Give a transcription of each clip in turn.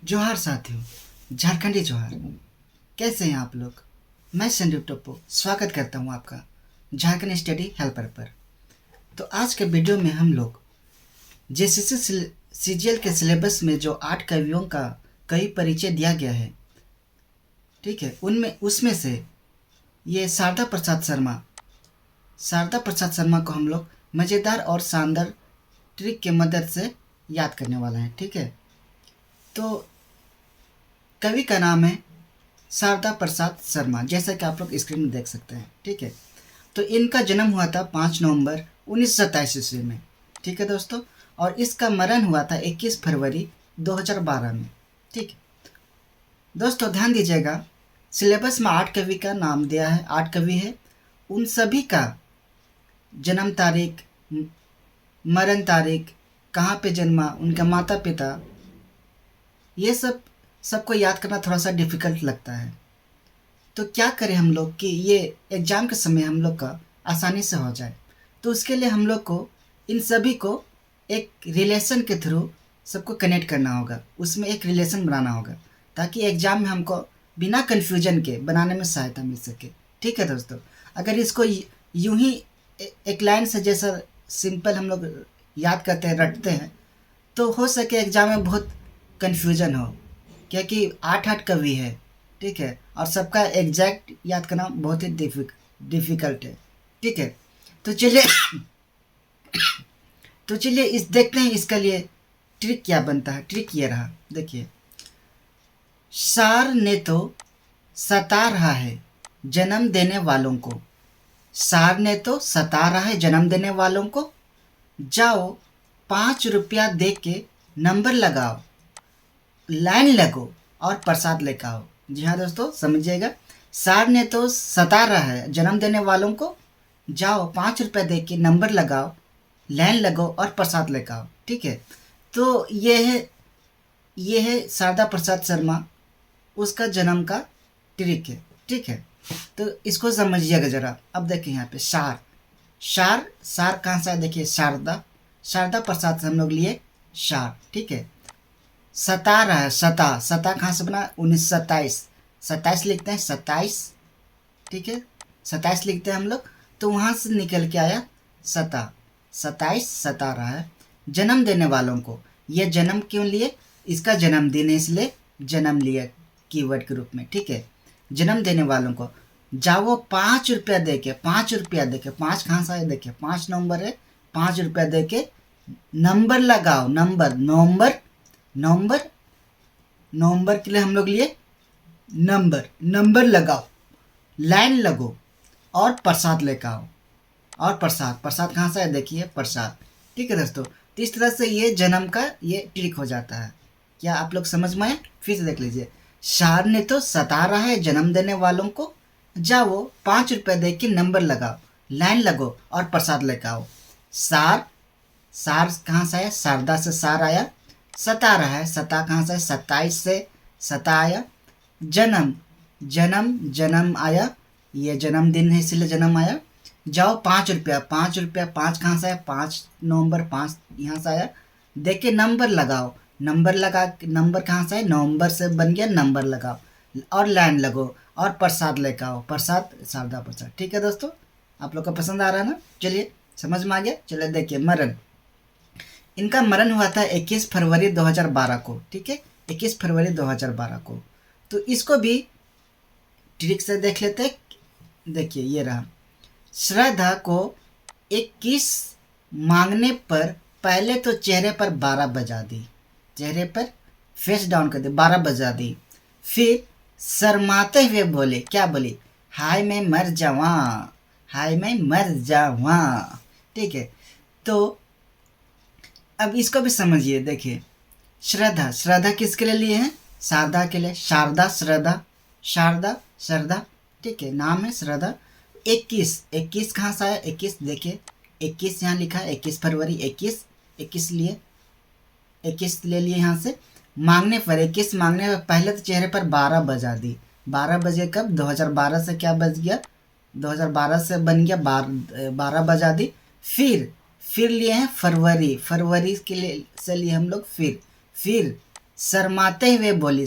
जोहार साथियों, झारखंडी जोहार। कैसे हैं आप लोग? मैं संदीप टप्पू स्वागत करता हूं आपका झारखंड स्टडी हेल्पर पर। तो आज के वीडियो में हम लोग जेसीसी सीजीएल के सिलेबस में जो 8 कवियों का कई परिचय दिया गया है, ठीक है, उनमें उसमें से ये शारदा प्रसाद शर्मा को हम लोग मज़ेदार और शानदार ट्रिक के मदद से याद करने वाला है। ठीक है, तो कवि का नाम है शारदा प्रसाद शर्मा, जैसा कि आप लोग स्क्रीन में देख सकते हैं। ठीक है, तो इनका जन्म हुआ था 5 नवंबर 1927 ईस्वी में। ठीक है दोस्तों, और इसका मरण हुआ था 21 फरवरी 2012 में। ठीक है दोस्तों, ध्यान दीजिएगा, सिलेबस में 8 कवि का नाम दिया है, 8 कवि है। उन सभी का जन्म तारीख, मरण तारीख, कहाँ पे जन्मा, उनका माता पिता, ये सबको याद करना थोड़ा सा डिफ़िकल्ट लगता है। तो क्या करें हम लोग कि ये एग्ज़ाम के समय हम लोग का आसानी से हो जाए। तो उसके लिए हम लोग को इन सभी को एक रिलेशन के थ्रू सबको कनेक्ट करना होगा, उसमें एक रिलेशन बनाना होगा, ताकि एग्ज़ाम में हमको बिना कन्फ्यूजन के बनाने में सहायता मिल सके। ठीक है दोस्तों, अगर इसको यूं ही एक लाइन से जैसा सिंपल हम लोग याद करते हैं, रटते हैं, तो हो सके एग्ज़ाम में बहुत कन्फ्यूजन हो, क्योंकि 8 कवि है। ठीक है, और सबका एग्जैक्ट याद करना बहुत ही डिफ़िकल्ट है। ठीक है, तो चलिए इस देखते हैं इसका लिए ट्रिक क्या बनता है। ट्रिक ये रहा, देखिए, सार ने तो सता रहा है जन्म देने वालों को, सार ने तो सता रहा है जन्म देने वालों को, जाओ 5 रुपया दे के नंबर लगाओ, लाइन लगो और प्रसाद लेकर आओ। जी हाँ दोस्तों, समझिएगा, सार ने तो सता रहा है जन्म देने वालों को, जाओ 5 रुपये दे के नंबर लगाओ, लाइन लगो और प्रसाद लेकर आओ। ठीक है, तो ये है शारदा प्रसाद शर्मा, उसका जन्म का ट्रिक है। ठीक है, तो इसको समझिएगा ज़रा। अब देखिए यहाँ पे सार कहाँ से है, देखिए, शारदा प्रसाद से हम लोग लिए शार। ठीक है, सता रहा है, सता कहाँ से बना, 1927 लिखते हैं, 27। ठीक है, 27 लिखते हैं हम लोग, तो वहाँ से निकल के आया 27 सता रहा है जन्म देने वालों को। ये जन्म क्यों लिए, इसका जन्मदिन है इसलिए जन्म लिया कीवर्ड के रूप में। ठीक है, जन्म देने वालों को जाओ 5 रुपया दे के, 5 कहाँ से आया, देखिए 5 नवंबर है, 5 रुपया दे के नंबर लगाओ, नवंबर के लिए हम लोग लिए नंबर लगाओ, लाइन लगो और प्रसाद लेकर आओ। और प्रसाद कहाँ से है, देखिए प्रसाद। ठीक है दोस्तों, तो इस तरह से ये जन्म का ये ट्रिक हो जाता है। क्या आप लोग समझ में आए? फिर से देख लीजिए, शार ने तो सता रहा है जन्म देने वालों को, जाओ 5 रुपये दे के नंबर लगाओ, लाइन लगो और प्रसाद लेकर आओ। सार कहाँ से आया, शारदा से सार आया, सता रहा है, सता कहाँ से, 27 से सता आया, जन्म आया, ये जन्मदिन है इसलिए जन्म आया, जाओ 5 रुपया, 5 कहाँ से आया, 5 नवंबर, 5 यहाँ से आया, देखे नंबर लगाओ, नंबर कहाँ से है, नवंबर से बन गया, नंबर लगाओ और लाइन लगो और प्रसाद लेकर आओ, प्रसाद शारदा प्रसाद। ठीक है दोस्तों, आप लोग को पसंद आ रहा है ना? चलिए, समझ में आ गया। चलिए देखिए, इनका मरण हुआ था 21 फरवरी 2012 को। ठीक है, 21 फरवरी 2012 को। तो इसको भी ट्रिक से देख लेते हैं। देखिए, ये रहा, श्रद्धा को 21 मांगने पर पहले तो चेहरे पर 12 बजा दी, चेहरे पर फेस डाउन कर दी, 12 बजा दी। फिर शर्माते हुए बोले, क्या बोली, हाय मैं मर जावा। ठीक है, तो अब इसको भी समझिए। देखिए, श्रद्धा किसके लिए लिए हैं, शारदा के लिए, शारदा श्रद्धा। ठीक है, नाम है श्रद्धा। 21 कहाँ से आया, 21 देखिए, 21 यहाँ लिखा है, 21 फरवरी, 21 लिए, 21 ले लिए यहाँ से। मांगने पर 21 मांगने पर पहले तो चेहरे पर 12 बजा दी, 12 बजे कब, 2012 से क्या बज गया, 2012 से बन गया 12 बजा दी। फिर लिए हैं फरवरी के लिए से लिए हम लोग, फिर शर्माते हुए बोली,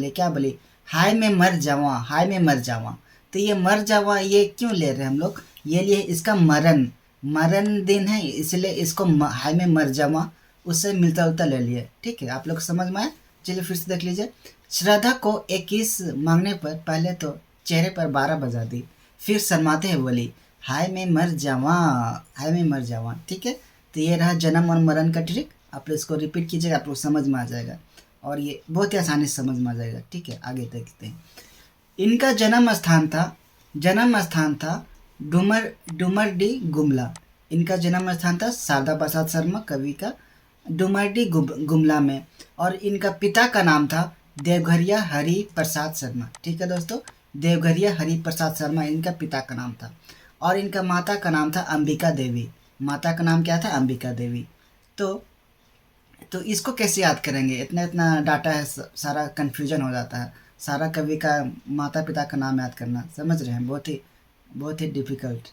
क्या बोली, हाय मैं मर जावा, हाय मैं मर जावा। तो ये मर जावा ये क्यों ले रहे हैं हम लोग, ये लिए इसका मरण दिन है, इसलिए इसको हाय में मर जावा उससे मिलता जुलता ले लिए। ठीक है, आप लोग समझ में आए। चलिए फिर से देख लीजिए। श्रद्धा को 21 मांगने पर पहले तो चेहरे पर 12 बजा दी, फिर शर्माते हुए बोली हाय मैं मर जावा, हाय मैं मर जावा। ठीक है, तो ये रहा जन्म और मरण का ट्रिक। आप लोग इसको रिपीट कीजिएगा, आप लोग समझ में आ जाएगा और ये बहुत ही आसानी से समझ में आ जाएगा। ठीक है, आगे देखते हैं। इनका जन्म स्थान था डुमरडी गुमला। इनका जन्म स्थान था शारदा प्रसाद शर्मा कवि का डुमरडी गुमला में, और इनका पिता का नाम था देवघरिया हरि प्रसाद शर्मा। ठीक है दोस्तों, देवघरिया हरि प्रसाद शर्मा इनका पिता का नाम था, और इनका माता का नाम था अंबिका देवी। माता का नाम क्या था, अंबिका देवी। तो इसको कैसे याद करेंगे, इतना डाटा है, सारा कन्फ्यूजन हो जाता है। सारा कवि का माता पिता का नाम याद करना, समझ रहे हैं, बहुत ही डिफ़िकल्ट,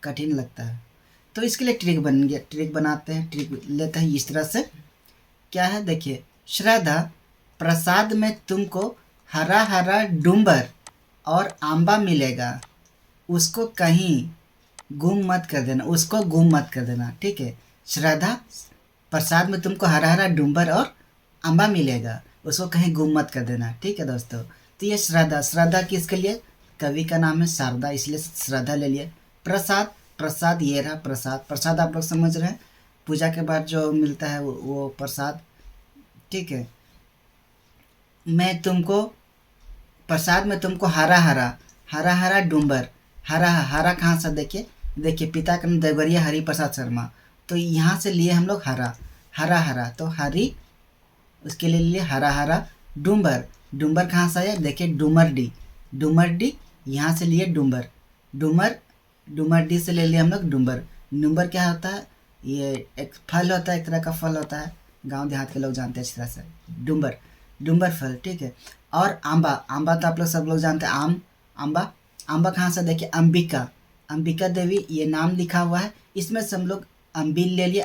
कठिन लगता है। तो इसके लिए ट्रिक बन गया, ट्रिक बनाते हैं, ट्रिक लेते हैं इस तरह से। क्या है देखिए, श्रद्धा प्रसाद में तुमको हरा हरा डूंबर और आंबा मिलेगा, उसको कहीं गुम मत कर देना, उसको गुम मत कर देना। ठीक है, श्रद्धा प्रसाद में तुमको हरा हरा डूंबर और आंबा मिलेगा, उसको कहीं गुम मत कर देना। ठीक है दोस्तों, तो ये श्रद्धा किसके लिए, कवि का नाम है शारदा, इसलिए श्रद्धा ले लिए। प्रसाद ये रहा प्रसाद आप लोग समझ रहे हैं, पूजा के बाद जो मिलता है वो प्रसाद। ठीक है, मैं तुमको प्रसाद में तुमको हरा हरा डूंबर, हरा कहाँ से, देखिए पिता का नाम देवघरिया हरि प्रसाद शर्मा, तो यहाँ से लिए हम लोग हरा, तो हरी उसके लिए लिए हरा डूंबर कहाँ से आया, देखिए डुमरडी यहाँ से लिए डुमरडी से ले लिए हम लोग डूंबर क्या होता है, ये एक फल होता है, एक तरह का फल होता है, गांव देहात के लोग जानते हैं इस तरह से, डूंबर फल। ठीक है, और आंबा तो आप लोग सब लोग जानते हैं, आंबा कहाँ से, देखिए अंबिका देवी ये नाम लिखा हुआ है, इसमें से हम लोग अम्बी ले लिए,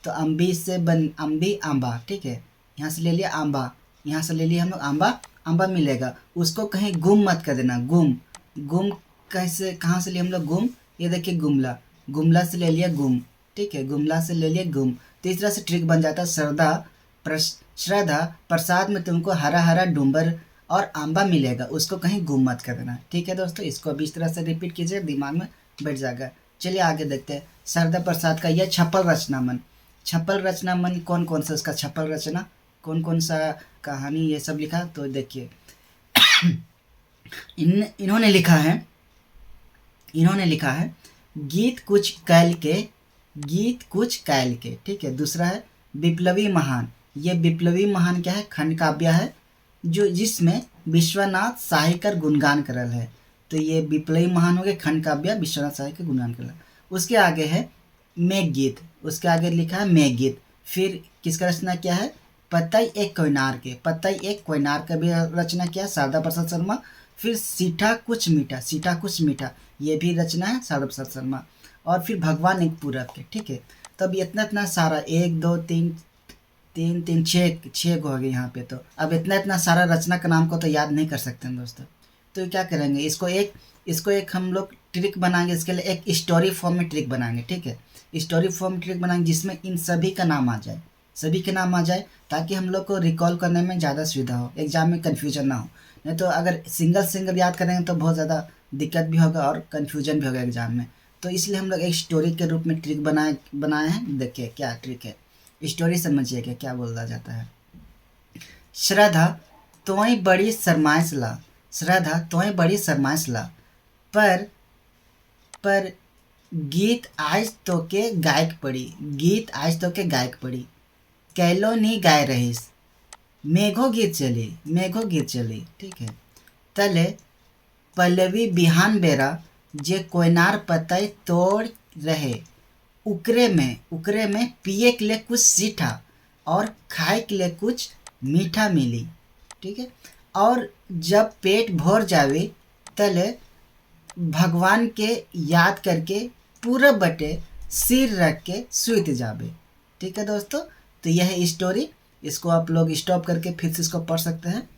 तो अम्बी से अम्बी आंबा। ठीक है, यहाँ से ले लिया आंबा, यहाँ से ले लिया हम लोग आंबा मिलेगा, उसको कहीं गुम मत कर देना। गुम कैसे, कहाँ से लिए हम लोग गुम, ये देखिए गुमला से ले लिया गुम। ठीक है, गुमला से ले लिया गुम। तो इस तरह से ट्रिक बन जाता है, श्रद्धा प्रसाद में तुमको हरा डूंबर और आंबा मिलेगा, उसको कहीं गुम मत कर देना। ठीक है दोस्तों, इसको अभी इस तरह से रिपीट कीजिए, दिमाग में बैठ जाएगा। चलिए आगे देखते हैं। शारदा प्रसाद का यह छपल रचना मन कौन सा, उसका छपल रचना कौन सा कहानी ये सब लिखा, तो देखिए इन्होंने लिखा है गीत कुछ कैल के। ठीक है, दूसरा है विप्लवी महान। ये विप्लवी महान क्या है, खंड काव्य है, जो जिसमें विश्वनाथ साहिकर गुणगान करल है। तो ये विप्लवी महान हो गए, खंड काव्य विश्वनाथ साहिकर गुणगान करल। उसके आगे है मेघगीत, उसके आगे लिखा है मेघगीत। फिर किसका रचना क्या है, पतई एक कोयनार का भी रचना किया शारदा प्रसाद शर्मा। फिर सीठा कुछ मीठा ये भी रचना है शारदा प्रसाद शर्मा। और फिर भगवान एक पूरब के। ठीक है, तब इतना सारा 1 2 3 6 हो गए यहाँ पे। तो अब इतना सारा रचना का नाम को तो याद नहीं कर सकते हैं दोस्तों। तो क्या करेंगे, इसको एक हम लोग ट्रिक बनाएंगे, इसके लिए एक स्टोरी फॉर्म में ट्रिक बनाएंगे। ठीक है, स्टोरी फॉर्म ट्रिक बनाएंगे जिसमें इन सभी के नाम आ जाए, ताकि हम लोग को रिकॉल करने में ज़्यादा सुविधा हो, एग्जाम में कन्फ्यूजन ना हो। नहीं तो अगर सिंगल याद करेंगे तो बहुत ज़्यादा दिक्कत भी होगा और कन्फ्यूजन भी होगा एग्जाम में। तो इसलिए हम लोग एक स्टोरी के रूप में ट्रिक बनाए हैं। देखिए क्या ट्रिक है, स्टोरी समझिए क्या बोला जाता है। श्रद्धा तोय बड़ी सरमाइश ला, पर गीत आज तो के गायक पड़ी, कैलो नी गाय रहीस, मेघो गीत चली। ठीक है, तले पल्लवी बिहान बेरा जे कोयनार पतई तोड़ रहे, उकरे में पिए के लिए कुछ सीठा और खाए के लिए कुछ मीठा मिली। ठीक है, और जब पेट भर जावे तले भगवान के याद करके पूरा बटे सिर रख के सूत जावे। ठीक है दोस्तों, तो यह है स्टोरी। इसको आप लोग स्टॉप करके फिर से इसको पढ़ सकते हैं,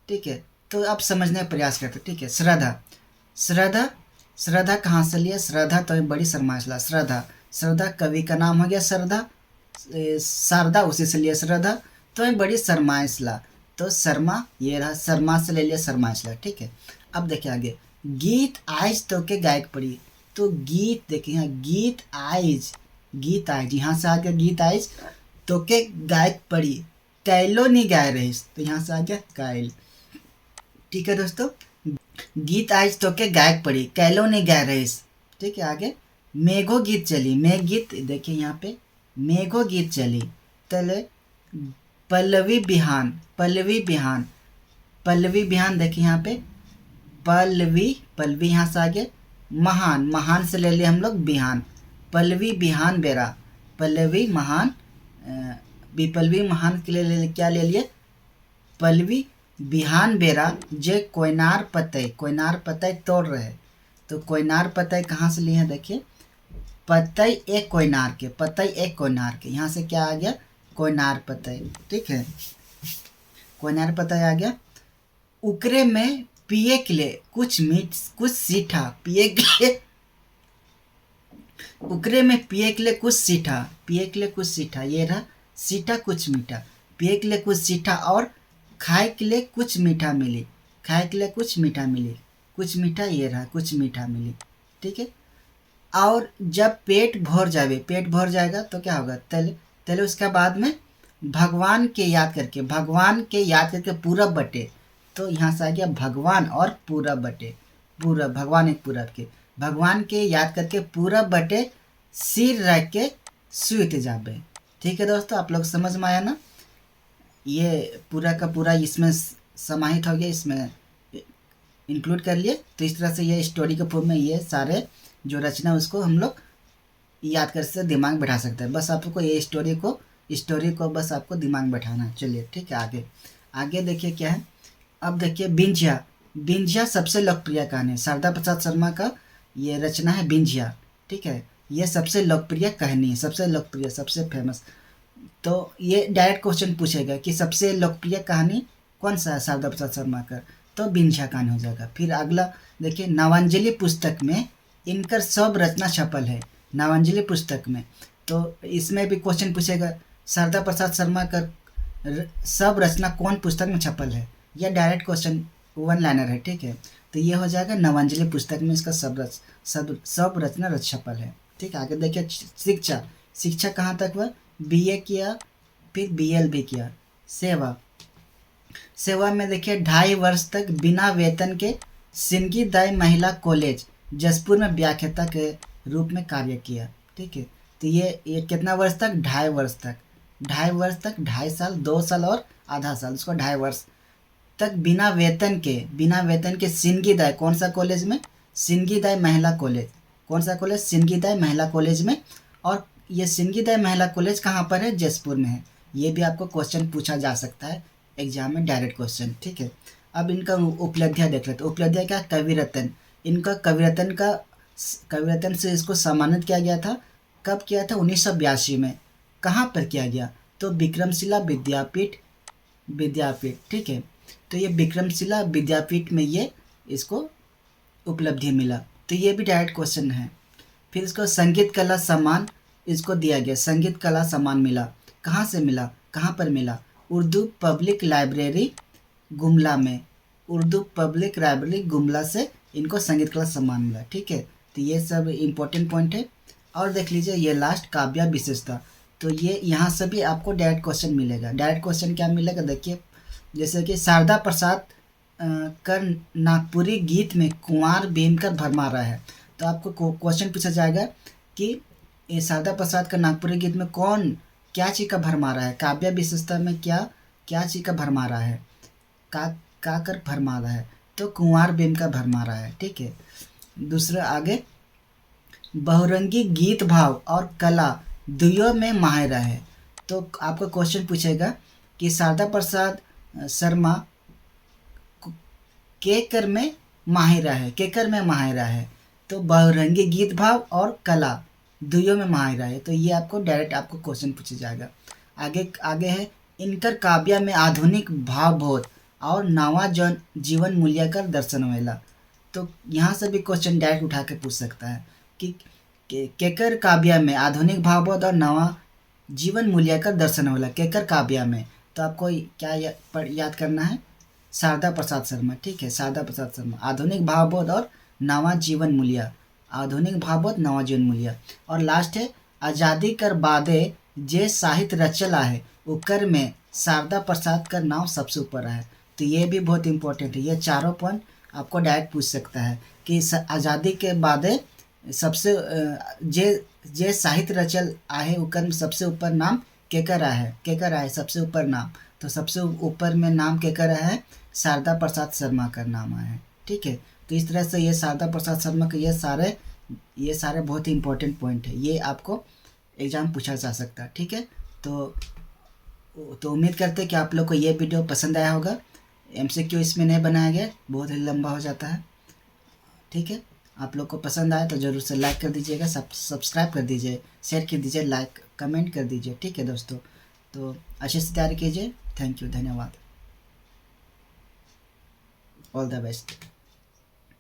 ठीक है। तो आप समझने का प्रयास करते हैं, ठीक है। श्रद्धा, श्रद्धा, श्रद्धा कहाँ से लिया? श्रद्धा तो बड़ी शर्माशला, श्रद्धा, श्रद्धा कवि का नाम हो गया श्रद्धा, शारदा उसी से लिया श्रद्धा, तो बड़ी शर्माशला, तो शर्मा ये रहा, शर्मा से ले लिया शर्माशला, ठीक है। अब देखिए आगे, गीत आइज तो के गायक पड़ी, तो गीत देखिए यहाँ गीत आइज, गीत आइज यहाँ से आ गया गीत आइज तो के गायक पड़ी, कैलो नहीं गाय रहीस, तो यहाँ से आ गया कैल, ठीक है दोस्तों। गीत आइज तो के गायक पड़ी, कैलो नहीं गाय रहीस, ठीक है। आगे, मेघो गीत चली, मेघ गीत देखिए यहाँ पे मेघो गीत चली, तले पल्लवी बिहान, पल्लवी बिहान, पल्लवी बिहान देखिए यहाँ पे पल्लवी, पल्लवी यहाँ से आगे महान, महान से ले लिए हम लोग बिहान, पल्लवी बिहान बेरा, पल्लवी महान, पल्लवी महान के लिए क्या ले लिए? पल्लवी बिहान बेरा जे कोयनार पतई, कोयनार पतई तोड़ रहे, तो कोयनार पतई कहाँ से लिए हैं? देखिए पतई एक कोयनार के, पतई एक कोयनार के, यहाँ से क्या आ गया? कोयनार पतई, ठीक है। कोयनार पतई आ गया। उकरे में पिए के लिए कुछ मीठ कुछ सीठा, पिए के लिए, उकरे में पिए के लिए कुछ सीठा, पिए के लिए कुछ सीठा, ये रहा सीठा कुछ मीठा, पिए के लिए कुछ सीठा, और खाए के लिए कुछ मीठा मिली, खाए के लिए कुछ मीठा मिली, कुछ मीठा ये रहा कुछ मीठा मिली, ठीक है। और जब पेट भर जावे, पेट भर जाएगा तो क्या होगा? तले, तले उसके बाद में भगवान के याद करके, भगवान के याद करके पूरब बटे, तो यहाँ से आ गया भगवान और पूरब बटे, पूरब भगवान एक पूरब के, भगवान के याद करके पूरब बटे, सिर रख के सूत जाबे, ठीक है दोस्तों। आप लोग समझ में आया ना? ये पूरा का पूरा इसमें समाहित हो गया, इसमें इंक्लूड कर लिए। तो इस तरह से ये स्टोरी के फॉर्म में ये सारे जो रचना उसको हम लोग याद कर से दिमाग बैठा सकते हैं। बस आपको ये स्टोरी को बस आपको दिमाग में बैठाना है। चलिए ठीक है, आगे आगे देखिए क्या है। अब देखिए बिंजिया, बिंजिया सबसे लोकप्रिय कहानी है, शारदा प्रसाद शर्मा का ये रचना है बिंजिया, ठीक है। ये सबसे लोकप्रिय कहानी है, सबसे लोकप्रिय, सबसे फेमस। तो ये डायरेक्ट क्वेश्चन पूछेगा कि सबसे लोकप्रिय कहानी कौन सा है शारदा प्रसाद शर्मा का, तो बिंजिया कहानी हो जाएगा। फिर अगला देखिए, नवांजलि पुस्तक में इनकर सब रचना छपल है, नवांजलि पुस्तक में। तो इसमें भी क्वेश्चन पूछेगा शारदा प्रसाद शर्मा का सब रचना कौन पुस्तक में छपल है, यह डायरेक्ट क्वेश्चन वन लाइनर है, ठीक है। तो ये हो जाएगा नवांजलि पुस्तक में इसका सब रचना छपल है, ठीक है। आगे देखिए शिक्षा, शिक्षा कहाँ तक हुआ? बीए किया, फिर बीएल भी किया। सेवा, सेवा में देखिए 2.5 वर्ष तक बिना वेतन के सिंगी दाई महिला कॉलेज जसपुर में व्याख्याता के रूप में कार्य किया, ठीक है। तो ये कितना वर्ष तक? 2.5 वर्ष तक, 2.5 वर्ष तक, 2.5 साल, 2 साल और आधा साल, उसको 2.5 वर्ष तक बिना वेतन के सिंगी दाई, कौन सा कॉलेज में? सिंगी दाई महिला कॉलेज, कौन सा कॉलेज? सिंगी दाई महिला कॉलेज में। और ये सिंगी दाई महिला कॉलेज कहाँ पर है? जसपुर में है। ये भी आपको क्वेश्चन पूछा जा सकता है एग्जाम में, डायरेक्ट क्वेश्चन, ठीक है। अब इनका उपलब्धियाँ देख लेते हैं। उपलब्धियाँ क्या? कविरत्न, इनका कविरत्न से इसको सम्मानित किया गया था। कब किया था? 1982 में। कहाँ पर किया गया? तो विक्रमशिला विद्यापीठ, ठीक है। तो ये विक्रमशिला विद्यापीठ में ये इसको उपलब्धि मिला। तो ये भी डायरेक्ट क्वेश्चन है। फिर इसको संगीत कला सम्मान इसको दिया गया, संगीत कला सम्मान मिला। कहाँ से मिला? कहाँ पर मिला? उर्दू पब्लिक लाइब्रेरी गुमला में, उर्दू पब्लिक लाइब्रेरी गुमला से इनको संगीत कला सम्मान मिला, ठीक है। तो ये सब इम्पोर्टेंट पॉइंट है। और देख लीजिए ये लास्ट काव्या विशेषता, तो ये यहाँ से भी आपको डायरेक्ट क्वेश्चन मिलेगा। डायरेक्ट क्वेश्चन क्या मिलेगा? देखिए जैसे कि शारदा प्रसाद कर नागपुरी गीत में कुंवर भीमकर भरमारा है, तो आपको क्वेश्चन पूछा जाएगा कि ये शारदा प्रसाद का नागपुरी गीत में कौन क्या चीज़ का भरमारा है? काव्य विशेषता में क्या चीज़ का भरमारा है? का कर भरमारा है, तो कुंवर भीम का भरमारा है, ठीक है। दूसरा आगे, बहुरंगी गीत भाव और कला दुयों में माहिर है। तो आपको क्वेश्चन पूछेगा कि शारदा प्रसाद शर्मा केकर में माहिरा है, तो बहुरंगी गीत भाव और कला दुयों में माहिरा है। तो ये आपको डायरेक्ट आपको क्वेश्चन पूछा जाएगा। आगे है इनकर काव्य में आधुनिक भावबोध और नवा जीवन मूल्य का दर्शन होएला। तो यहाँ से भी क्वेश्चन डायरेक्ट उठा के पूछ सकता है कि केकर काव्य में आधुनिक भावबोध और नवा जीवन मूल्य का दर्शन होला। केकर काव्य में, तो आपको क्या याद करना है, शारदा प्रसाद शर्मा। ठीक है, शारदा प्रसाद शर्मा। आधुनिक भावबोध और नवा जीवन मूल्य, आधुनिक भावबोध नवा जीवन मूल्य। और लास्ट है, आज़ादी कर बादे जे साहित्य रचला है उकर में शारदा प्रसाद का नाम सबसे ऊपर है। तो ये भी बहुत इंपॉर्टेंट है। ये चारों पॉइंट आपको डायरेक्ट पूछ सकता है कि आज़ादी के बादे सबसे जे साहित्य रचल आहे उकर में सबसे ऊपर नाम केकर है, केकर है सबसे ऊपर नाम। तो सबसे ऊपर में नाम केकर है, शारदा प्रसाद शर्मा का नाम है। ठीक है, तो इस तरह से ये शारदा प्रसाद शर्मा के ये सारे बहुत ही इंपॉर्टेंट पॉइंट है। ये आपको एग्जाम पूछा जा सकता है। ठीक है, तो उम्मीद करते हैं कि आप लोग को ये वीडियो पसंद आया होगा। MCQ इसमें नहीं बनाया गया, बहुत ही लंबा हो जाता है। ठीक है, आप लोग को पसंद आया तो ज़रूर से लाइक कर दीजिएगा, सब्सक्राइब कर दीजिए, शेयर कर दीजिए, लाइक कमेंट कर दीजिए। ठीक है दोस्तों, तो अच्छे से तैयारी कीजिए। थैंक यू, धन्यवाद, ऑल द बेस्ट।